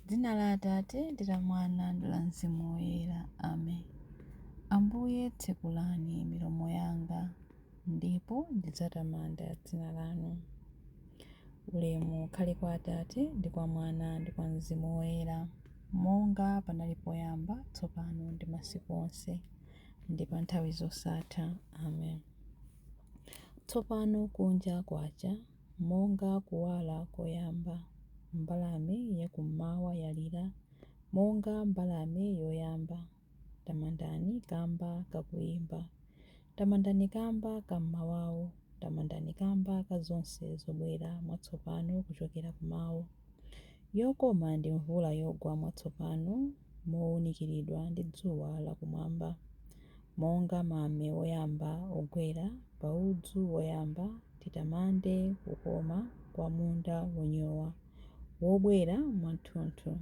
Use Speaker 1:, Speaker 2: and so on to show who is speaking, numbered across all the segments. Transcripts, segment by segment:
Speaker 1: Dzina la Atate ndi la Mwana ndi la Mzimu Woyera. Amen. Ambuye tsekulani milomo yanga, ndipo ndidzatamanda dzina lanu. Ulemu ukhale kwa Atate ndi kwa Mwana ndi kwa Mzimu Woyera, monga panali poyamba, tsopano ndi masiku onse, ndi pa nthawi zosatha. Amen. Tsopano kunja kwacha, monga kuwala koyamba, mbalame yakummawa yalira, monga mbalame yoyamba. Tamandani kamba kakuyimba, tamandani kamba kammawawo, tamandani kamba ka zonse zobwera mwatsopano kuchokera kumawa. Yokoma ndi mvula yogwa mwatsopano, mowunikiridwa ndi dzuwa lakumwamba. Monga mame woyamba ogwera pa udzu woyamba, titamande kukoma kwa munda wonyowa, wobwera mwathunthu,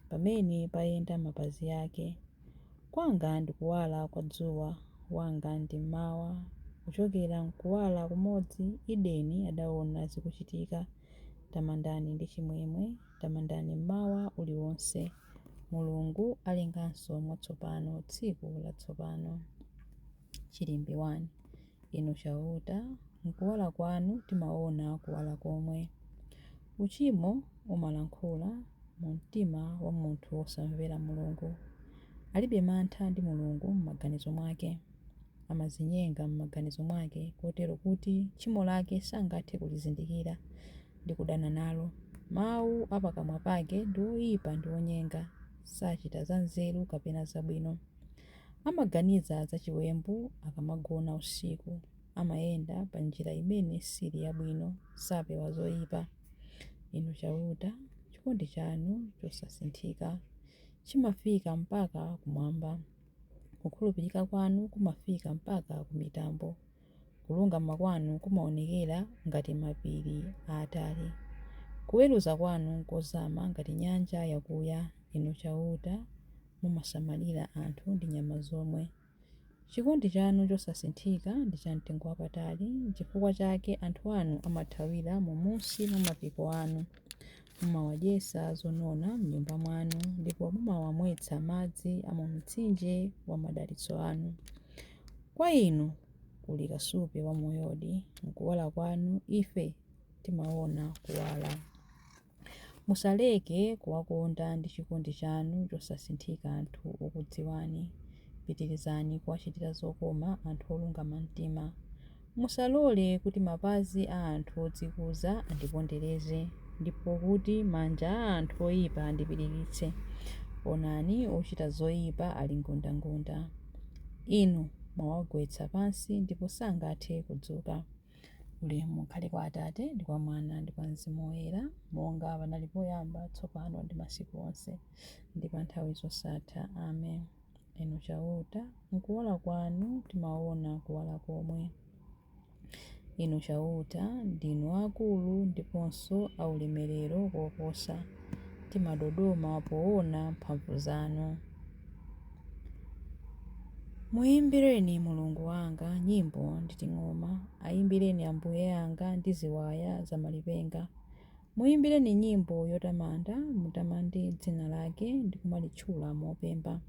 Speaker 1: pamene payenda mapazi ake. Kwanga ndi kuwala kwa dzuwa, wanga ndi mmawa, kuchokera mkuwala kumodzi Edeni adaona zikuchitika. Tamandani ndi chimwemwe, tamandani mmawa uliwonse. Mulungu alenganso mwatsopano tsiku latsopano. Chilimbi 1. Inu chauta, mkuwala kwanu timaona kuwala komwe. Uchimo umalankhula mu mtima wa munthu wosamvera Mulungu. Alibe mantha ndi Mulungu m'maganizo mwake, amazinyenga m'maganizo mwake, kotero kuti tchimo lake sangathe kulizindikira ndi kudana nalo. Mawu apakamwa pake ndi oyipa ndi onyenga, sachita za nzeru kapena zabwino. Amaganiza za chiwembu akamagona usiku, amayenda pa njira imene sili yabwino, sapewa zoyipa. Inu chauta, chikondi chanu chosasinthika chimafika mpaka kumwamba. Kukhulupirika kwanu kumafika mpaka kumitambo. Kulungama kwanu kumaonekera ngati mapiri aatali. Kuweruza kwanu nkozama ngati nyanja yakuya. Inu chauta, mumasamalira anthu ndi nyama zomwe. Chikondi chanu chosasinthika ndi chamtengo wapatali, chifukwa chake anthu anu amathawira mumunsi mwa mapiko anu. Mumawadyetsa zonona m'nyumba mwanu, ndipo mumawamwetsa madzi a mu mtsinje wa madalitso anu. Kwa inu kuli kasupe wa moyodi, mkuwala kwanu ife timaona kuwala. Musaleke kuwakonda ndi chikondi chanu chosasinthika anthu okudziwani. Pitirizani kuwachitira zokoma anthu olungama mtima. Musalole kuti mapazi a anthu odzikuza andipondereze, ndipo kuti manja a anthu oyipa andipiriritse. Onani ochita zoyipa ali ngondangonda. Inu mwawagwetsa pansi ndipo sangathe kudzuka. Ulemu ukhale kwa Atate ndi kwa Mwana ndi kwa Mzimu Woyera, monga panali poyamba, tsopano ndi masiku onse, ndi pa nthawi zosatha. Amen. Inu chauta, mkuwala kwanu timaona kuwala komwe. Inu chauta, ndinu akulu ndiponso aulemerero koposa. Timadodoma poona mphamvu zanu. Muyimbireni Mulungu wanga nyimbo ndi ting'oma, ayimbireni Ambuye anga ndi ziwaya za malipenga. Muyimbireni nyimbo yotamanda, mutamande dzina lake ndi kumalitchula mopemba.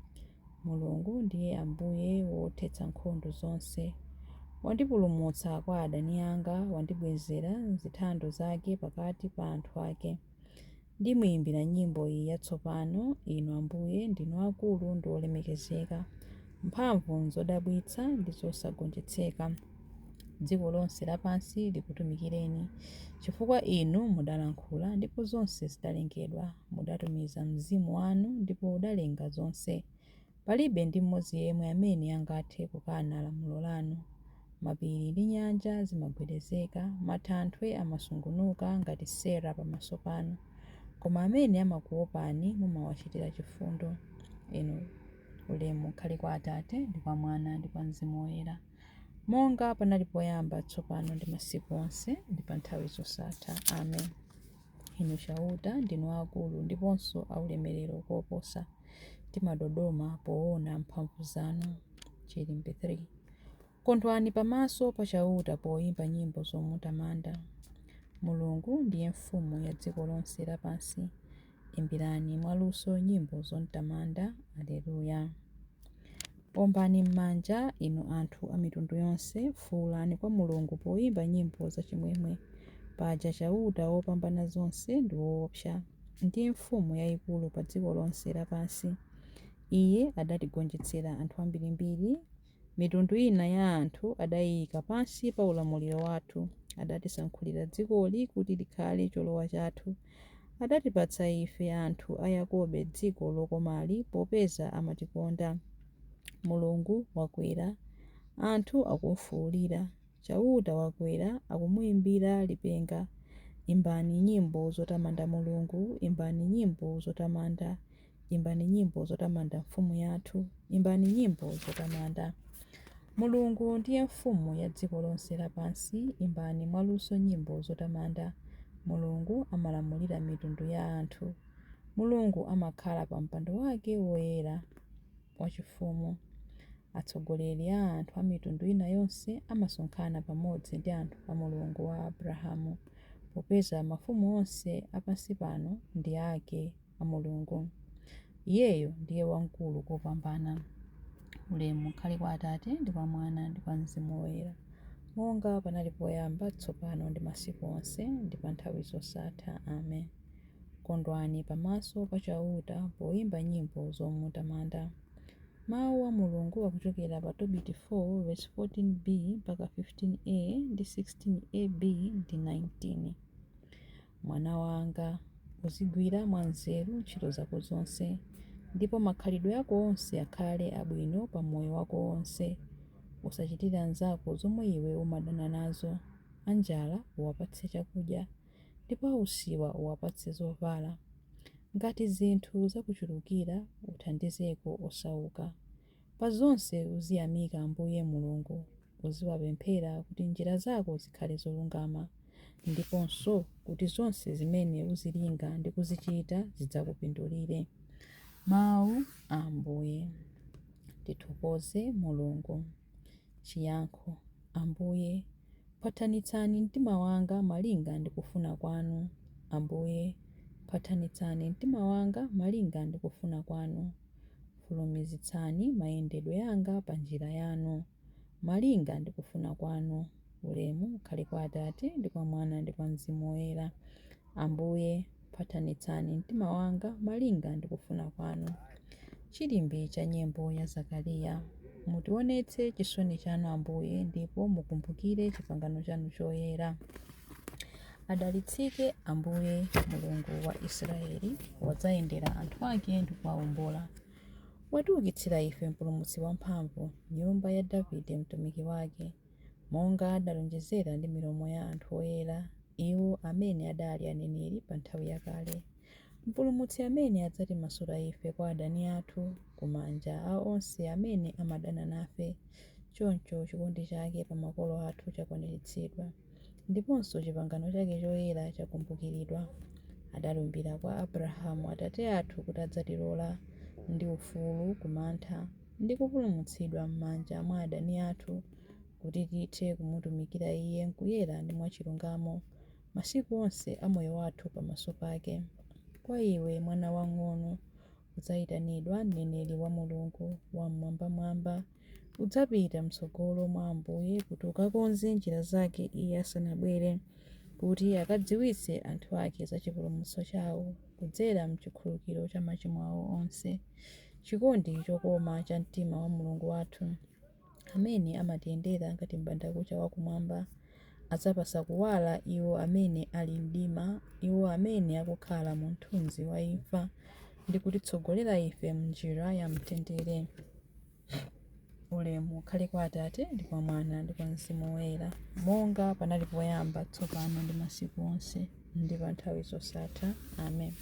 Speaker 1: Mulungu ndiye Ambuye wothetsa nkhondo zonse. Wandipulumutsa kwa adani anga, wandibwezera zithando zake pakati pa anthu ake. Ndimuyimbira nyimbo iyi yatsopano. Inu Ambuye ndinu akulu ndi olemekezeka, mphamvu nzodabwitsa ndi zosagonjetseka. Dziko lonse lapansi likutumikireni, chifukwa inu mudalankhula ndipo zonse zidalengedwa. Mudatumiza mzimu wanu ndipo udalenga zonse. Palibe ndi mmodzi yemwe amene angathe kukana lamulo lanu. Mapiri ndi nyanja zimagwedezeka, matanthwe amasungunuka ngati sera pamaso panu. Koma amene amakuopani mumawachitira chifundo. Inu ulemu ukhale kwa Atate ndi kwa Mwana ndi kwa Mzimu Woyera, monga panali poyamba, tsopano ndi masiku onse, ndi pa nthawi zosatha. Amen. Inu chauta, ndinu akulu ndiponso aulemerero koposa. Timadodoma poona mphamvu zanu. Chilimbi 3. Kondwani pamaso pa chauta poyimba nyimbo zomutamanda. Mulungu ndiye mfumu ya dziko lonse lapansi. imbirani mwaluso nyimbo zontamanda. Aleluya. Ombani m'manja inu anthu a mitundu yonse, fuwulani kwa Mulungu poyimba nyimbo zachimwemwe. Paja chauta wopambana zonse ndi woopsa, ndiye mfumu yayikulu pa dziko lonse lapansi. Iye adatigonjetsera anthu ambirimbiri, mitundu ina ya anthu adayika pansi pa ulamuliro wathu. Adatisankhulira dzikoli kuti likhale cholowa chathu. Adatipatsa ife anthu a Yakobe dziko lokomali popeza amatikonda. Mulungu wakwera, anthu akumfuwulira. Chauta wakwera, akumuyimbira lipenga. Imbani nyimbo zotamanda Mulungu, imbani nyimbo zotamanda. Imbani nyimbo zotamanda mfumu yathu, imbani nyimbo zotamanda. Mulungu ndiye mfumu ya dziko lonse lapansi, imbani mwaluso nyimbo zotamanda. Mulungu amalamulira mitundu ya anthu. Mulungu amakhala pa mpando wake woyera wachifumu. Atsogoleri a anthu a mitundu ina yonse amasonkhana pamodzi ndi anthu a Mulungu wa Abrahamu, popeza mafumu onse apansi pano ndi ake a Mulungu. Iyeyo ndiye wamkulu kopambana. Ulemu ukhale kwa Atate ndi kwa Mwana ndi kwa Mzimu Woyera, monga panali poyamba, tsopano ndi masiku onse ndi pa nthawi zosatha. Amen. Kondwani pamaso pa chauta poyimba nyimbo zomutamanda. Mawu a Mulungu akuchokera pa Tobiti 4 verse 14b mpaka 15a ndi 16ab ndi 19. Mwana wanga, uzigwira mwanzeru ntchito zako zonse, ndipo makhalidwe ako onse akhale abwino pa moyo wako wonse. Usachitire anzako zomwe iwe umadana nazo. Anjala uwapatse chakudya, ndipo ausiwa uwapatse zovala. Ngati zinthu zakuchulukira, uthandizeko osauka. Pa zonse uziyamika Ambuye Mulungu, uziwapemphera kuti njira zako zikhale zolungama, ndiponso kuti zonse zimene uzilinga ndi kuzichita zidzakupindulire. Mawu a Ambuye. Tithokoze Mulungu. Chiyankho. Ambuye, phathanitsani mtima wanga malinga ndi kufuna kwanu. Ambuye, phathanitsani mtima wanga malinga ndi kufuna kwanu. Fulumizitsani mayendedwe yanga pa njira yanu, malinga ndi kufuna kwanu. Ulemu ukhale kwa Atate ndi kwa Mwana ndi kwa Mzimu Woyera. Ambuye, phathanitsani mtima wanga malinga ndi kufuna kwanu. Chilimbi cha nyimbo ya Zakariya. Mutionetse chisoni chanu Ambuye, ndipo mukumbukire pangano chanu choyera. Adalitsike Ambuye Mulungu wa Israeli, wadzayendera anthu ake ndi kuwawombola. Watiukitsira ife mpulumutsi wamphamvu, nyumba ya Davide mtumiki wake, monga adalonjezera ndi milomo ya anthu oyera, iwo amene adali aneneri pa nthawi yakale. Mpulumutsi amene adzatimasula ife kwa adani athu, kumanja a onse amene amadana nafe. Choncho chikondi chake pa makolo athu chakwaniritsidwa, ndiponso pangano chake choyera chakumbukiridwa. Adalumbira kwa Abrahamu atate athu kuti adzatilola ndi ufulu kumantha ndi kupulumutsidwa m'manja mwa adani athu, kuti tithe kumutumikira iye mkuyera ndi mwachilungamo masiku onse a moyo wathu pamaso pake. Kwa iwe mwana wang'ono, udzayitanidwa mneneri wa Mulungu wamwambamwamba. Udzapita mtsogolo mwa Ambuye kuti ukakonze njira zake iye asanabwere, kuti akadziwitse anthu ake za chipulumutso chawo kudzera mchikhululukiro cha machimo awo onse. Chikondi chokoma cha mtima wa Mulungu wathu, amene amatiyendera ngati m'bandakucha wakumwamba, adzapasa kuwala iwo amene ali mdima, iwo amene akukhala mu mthunzi wa imfa, ndi kutitsogolera ife m'njira ya mtendere. Ulemu ukhale kwa Atate ndi kwa Mwana ndi kwa Mzimu Woyera, monga panali poyamba, tsopano ndi masiku onse ndi pa nthawi zosatha. Amen.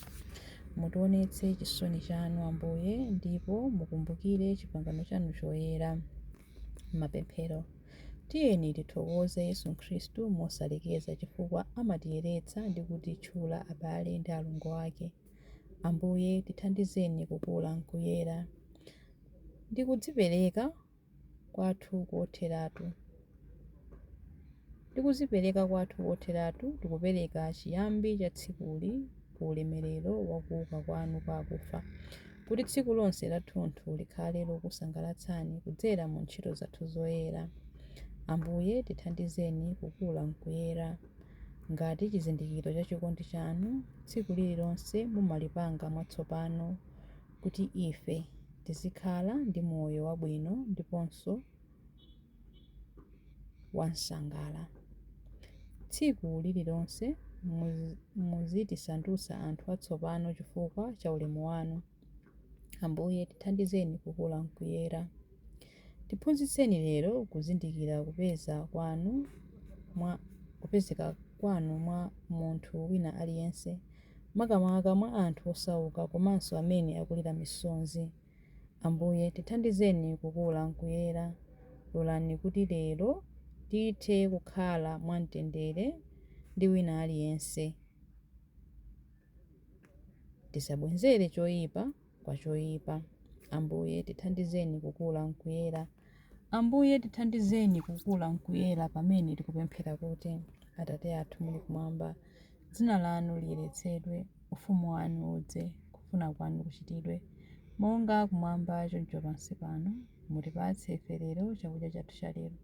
Speaker 1: Mutionetse chisoni chanu Ambuye, ndipo mukumbukire pangano chanu choyera. Mapemphero. Tiyeni tithokoze Yesu Khristu mosalekeza, chifukwa amatiyeretsa ndi kutitchula abale ndi alongo ake. Ambuye, tithandizeni kukula mkuyera ndi kudzipereka kwathu kotheratu. Tikupereka chiyambi cha tsikuli ku ulemerero wa kuuka kwanu kwa akufa, kuti tsiku lonse lathunthu likhale lokusangalatsani kudzera mu ntchito zathu zoyera. Ambuye tithandizeni kukula mkuyera ngati chizindikiro cha chikondi chanu tsiku lililonse mumalipanga mwatsopano, kuti ife tizikhala ndi moyo wabwino ndiponso wansangala. Tsiku lililonse muzitisandutsa anthu atsopano chifukwa cha ulemu wanu. Ambuye tithandizeni kukula mkuyera. Tiphunzitseni lero kuzindikira kupezeka kwanu mwa munthu wina aliyense, makamaka mwa anthu osauka komanso amene akulira misonzi. Ambuye tithandizeni kukula mkuyera. Lolani kuti lero tithe kukhala mwamtendere ndi wina aliyense, tisabwenzere choyipa kwa choyipa. Ambuye tithandizeni kukula mkuyera. Ambuye tithandizeni kukula mkuyera pamene tikupemphera kuti: Atate athu muli kumwamba, dzina lanu liyeretsedwe, ufumu wanu udze, kufuna kwanu kuchitidwe monga kumwamba choncho pansi pano. Mutipatse ife lero chakudya chathu cha lero.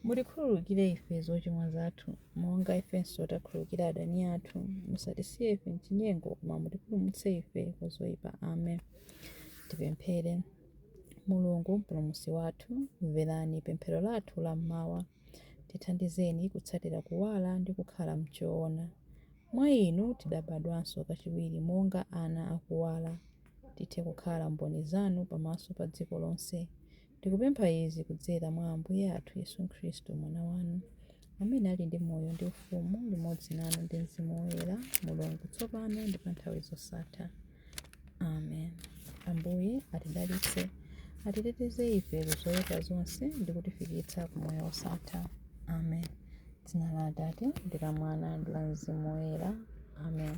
Speaker 1: Mutikhululukire ife zochimwa zathu monga ifenso takhululukira adani athu. Musatisiye ife mchinyengo, koma mutipulumutse ife kwa zoyipa. Amen. Tipemphere. Mulungu mpulumutsi wathu, mverani pemphero lathu la mmawa. Tithandizeni kutsatira kuwala ndi kukhala mchoona. Mwa inu tidabadwanso kachiwiri monga ana akuwala, tithe kukhala mboni zanu pamaso pa dziko lonse. Tikupempha izi kudzera mwa Ambuye athu Yesu Khristu, mwana wanu, amene ali ndi moyo ndi ufumu limodzi nanu ndi Mzimu Woyera, Mulungu tsopano ndi pa nthawi zosatha. Amen. Ambuye atidalitse, atiteteze ife zoyipa zonse ndi kutifikitsa ku moyo wosatha. Amen. Dzina la Atate ndi la Mwana ndi la Mzimu Woyera. Amen.